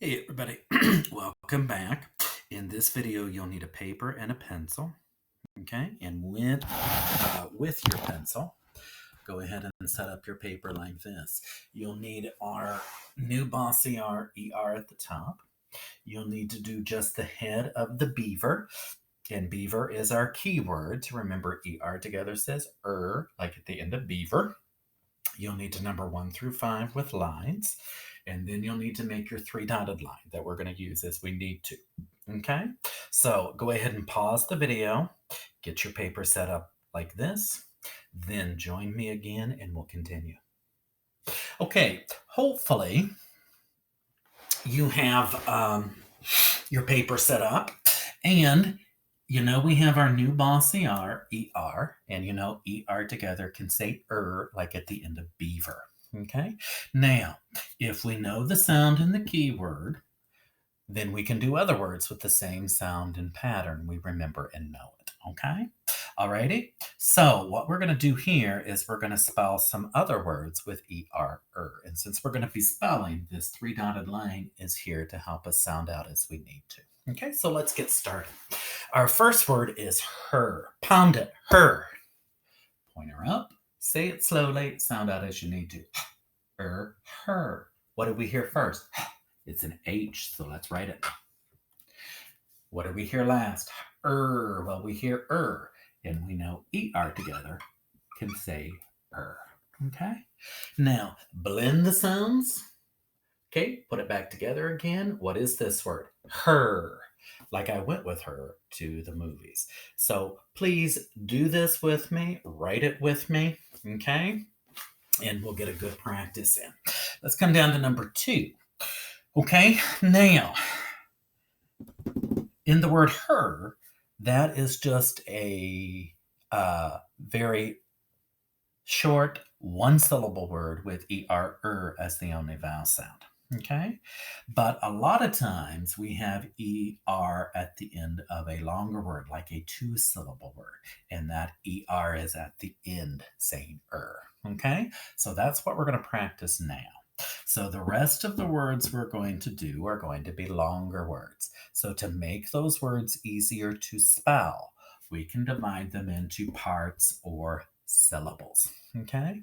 Hey everybody, welcome back. In this video, you'll need a paper and a pencil, okay? And with your pencil, go ahead and set up your paper like this. You'll need our new Bossy ER at the top. You'll need to do just the head of the beaver, and beaver is our keyword. To remember, ER together says like at the end of beaver. You'll need to number 1 through 5 with lines, and then you'll need to make your 3-dotted line that we're going to use as we need to. Okay, so go ahead and pause the video, get your paper set up like this, then join me again and we'll continue. Okay, hopefully you have your paper set up, and we have our new Bossy ER, and ER together can say like at the end of beaver. Okay, now if we know the sound in the keyword, then we can do other words with the same sound and pattern we remember and know it. Okay, alrighty. So what we're going to do here is we're going to spell some other words with ER. And since we're going to be spelling, this 3-dotted line is here to help us sound out as we need to. Okay, so let's get started. Our first word is her. Pound it, her. Point her up. Say it slowly. Sound out as you need to. Her. What did we hear first? It's an H, so let's write it. What did we hear last? Well, we hear and we know ER together can say Okay? Now, blend the sounds. Okay, put it back together again. What is this word? Her. Like I went with her to the movies. So please do this with me. Write it with me. Okay? And we'll get a good practice in. Let's come down to number 2. Okay, now, in the word her, that is just a very short, one-syllable word with ER as the only vowel sound. Okay, but a lot of times we have ER at the end of a longer word, like a 2-syllable word, and that ER is at the end saying Okay, so that's what we're going to practice now. So the rest of the words we're going to do are going to be longer words. So to make those words easier to spell, we can divide them into parts or syllables. Okay?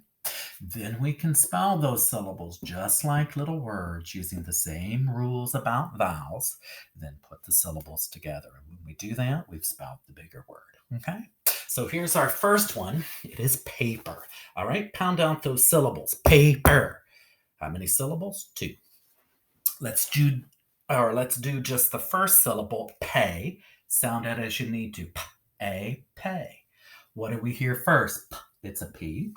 Then we can spell those syllables just like little words using the same rules about vowels, then put the syllables together. And when we do that, we've spelled the bigger word. Okay? So here's our first one. It is paper. All right, pound out those syllables. Paper. How many syllables? 2. Let's do just the first syllable, pay. Sound it as you need to. Pay. What do we hear first? It's a P.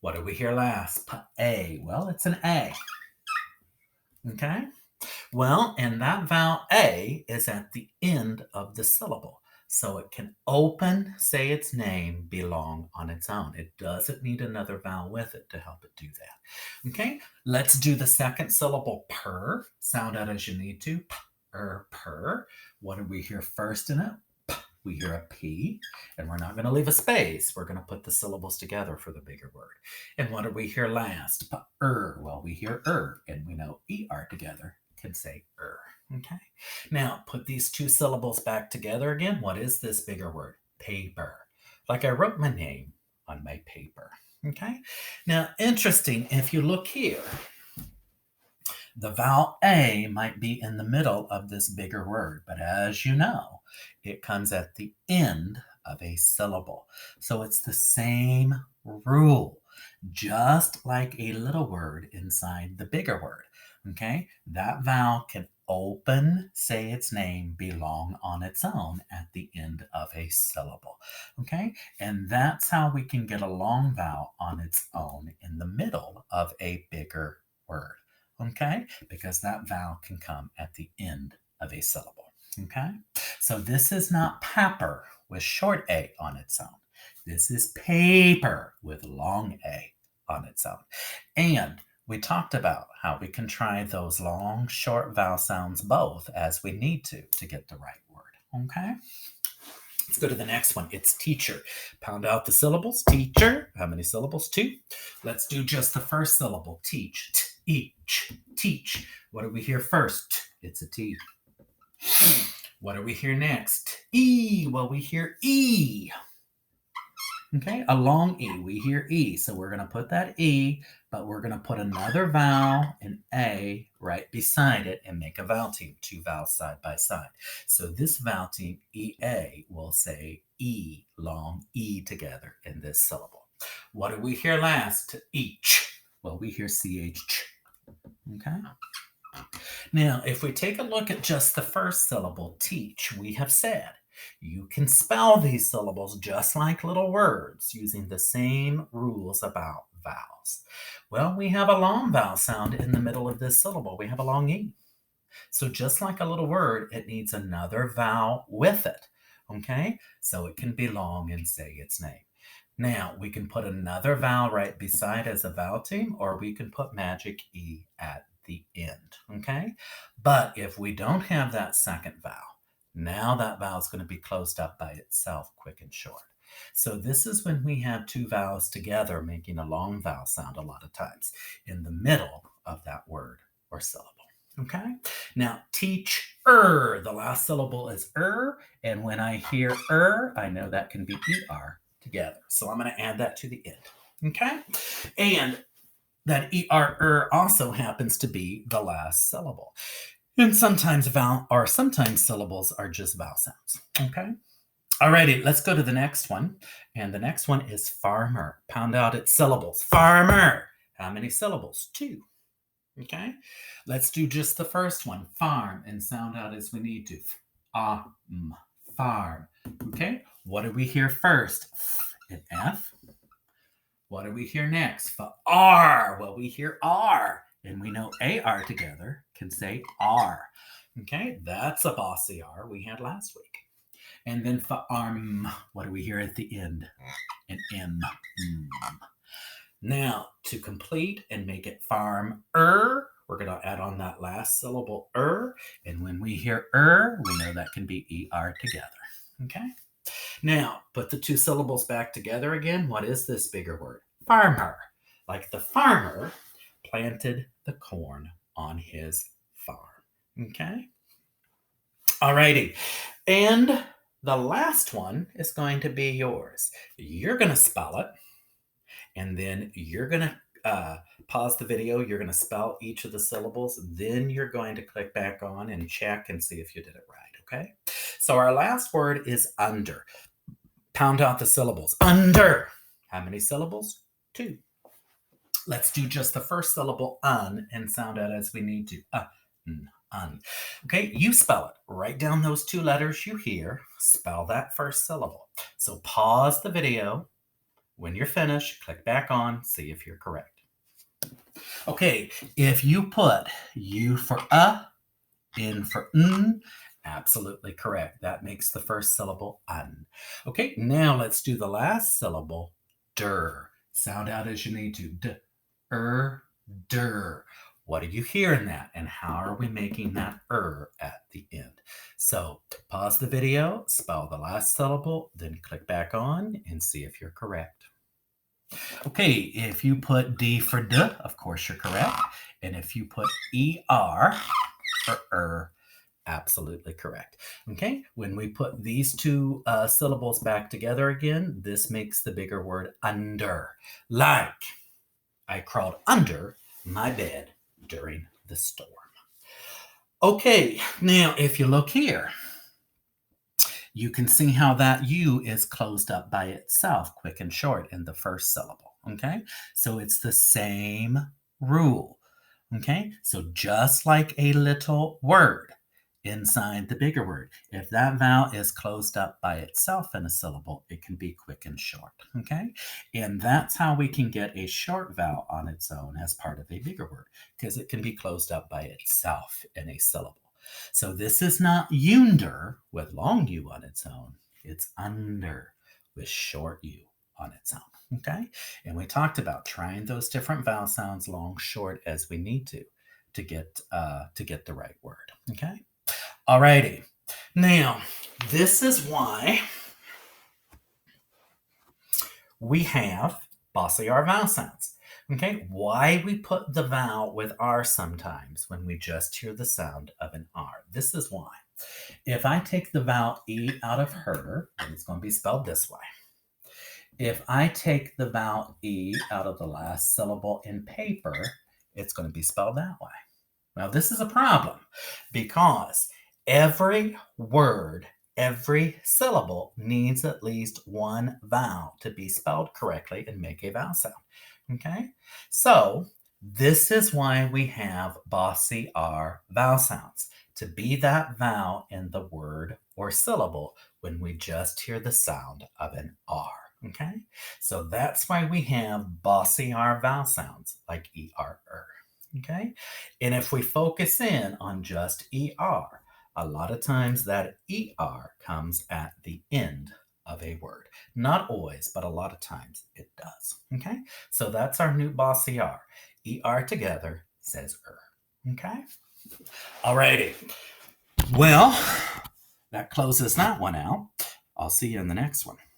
What do we hear last? A. Well, it's an A. Okay? Well, and that vowel A is at the end of the syllable. So it can open, say its name, belong on its own. It doesn't need another vowel with it to help it do that. Okay, let's do the second syllable, per. Sound out as you need to. Per. What do we hear first in it? We hear a P, and we're not going to leave a space. We're going to put the syllables together for the bigger word. And what do we hear last? Well, we hear and we know ER together can say Okay. Now, put these 2 syllables back together again. What is this bigger word? Paper. Like I wrote my name on my paper. Okay. Now, interesting, if you look here, the vowel A might be in the middle of this bigger word, but as you know, it comes at the end of a syllable. So it's the same rule, just like a little word inside the bigger word. Okay, that vowel can open, say its name, belong on its own at the end of a syllable. Okay, and that's how we can get a long vowel on its own in the middle of a bigger word. Okay, because that vowel can come at the end of a syllable. Okay, so this is not paper with short A on its own. This is paper with long A on its own. And we talked about how we can try those long, short vowel sounds both as we need to get the right word. Okay, let's go to the next one. It's teacher. Pound out the syllables. Teacher. How many syllables? 2. Let's do just the first syllable. Teach. each, teach. What do we hear first? It's a T. What do we hear next? E. Well, we hear E. Okay, a long E. We hear E. So we're going to put that E, but we're going to put another vowel, an A, right beside it and make a vowel team, two vowels side by side. So this vowel team, EA, will say E, long E together in this syllable. What do we hear last? Each. Well, we hear CH. Okay. Now, if we take a look at just the first syllable, teach, we have said you can spell these syllables just like little words using the same rules about vowels. Well, we have a long vowel sound in the middle of this syllable. We have a long E. So just like a little word, it needs another vowel with it. Okay? So it can be long and say its name. Now, we can put another vowel right beside as a vowel team, or we can put magic E at the end. Okay? But if we don't have that second vowel, now that vowel is going to be closed up by itself, quick and short. So this is when we have two vowels together making a long vowel sound a lot of times in the middle of that word or syllable. Okay? Now, teach the last syllable is and when I hear I know that can be ER together. So I'm going to add that to the end. Okay? And that ER also happens to be the last syllable. And sometimes sometimes syllables are just vowel sounds. Okay. Alrighty, let's go to the next one. And the next one is farmer. Pound out its syllables. Farmer. How many syllables? 2. Okay. Let's do just the first one. Farm and sound out as we need to. Farm. Okay. What do we hear first? F and F. What do we hear next? R. Well, we hear R. And we know AR together can say R. Okay, that's a bossy R we had last week. And then for arm, what do we hear at the end? An M. Now, to complete and make it farm we're going to add on that last syllable and when we hear we know that can be ER together. Okay? Now, put the two syllables back together again. What is this bigger word? Farmer. Like the farmer planted the corn on his farm. Okay? Alrighty. And the last one is going to be yours. You're going to spell it, and then you're going to pause the video. You're going to spell each of the syllables. Then you're going to click back on and check and see if you did it right. Okay? So our last word is under. Pound out the syllables. Under. How many syllables? 2. Let's do just the first syllable, and sound out as we need to. Un. Okay, you spell it. Write down those 2 letters you hear. Spell that first syllable. So pause the video. When you're finished, click back on, see if you're correct. Okay, if you put U for N for N, absolutely correct. That makes the first syllable un. Okay, now let's do the last syllable, der. Sound out as you need to. Der. What do you hear in that? And how are we making that at the end? So pause the video, spell the last syllable, then click back on and see if you're correct. Okay, if you put D for D, of course you're correct. And if you put ER for absolutely correct. Okay, when we put these 2 syllables back together again, this makes the bigger word under. Like, I crawled under my bed during the storm. Okay, now if you look here, you can see how that U is closed up by itself, quick and short, in the first syllable. Okay, so it's the same rule. Okay, so just like a little word inside the bigger word, if that vowel is closed up by itself in a syllable, it can be quick and short. Okay, and that's how we can get a short vowel on its own as part of a bigger word, because it can be closed up by itself in a syllable. So this is not yunder with long U on its own. It's under with short U on its own. Okay, and we talked about trying those different vowel sounds long, short as we need to get the right word. Okay, alrighty. Now this is why we have bossy R vowel sounds. Okay, why we put the vowel with R sometimes when we just hear the sound of an R. This is why. If I take the vowel E out of her, it's going to be spelled this way. If I take the vowel E out of the last syllable in paper, it's going to be spelled that way. Now, this is a problem because every word, every syllable needs at least one vowel to be spelled correctly and make a vowel sound. Okay? So, this is why we have bossy R vowel sounds, to be that vowel in the word or syllable when we just hear the sound of an R. Okay? So that's why we have bossy R vowel sounds like ER. Okay? And if we focus in on just ER, a lot of times that ER comes at the end of a word. Not always, but a lot of times it does. Okay? So that's our new bossy R. ER together says Okay? Alrighty. Well, that closes that one out. I'll see you in the next one.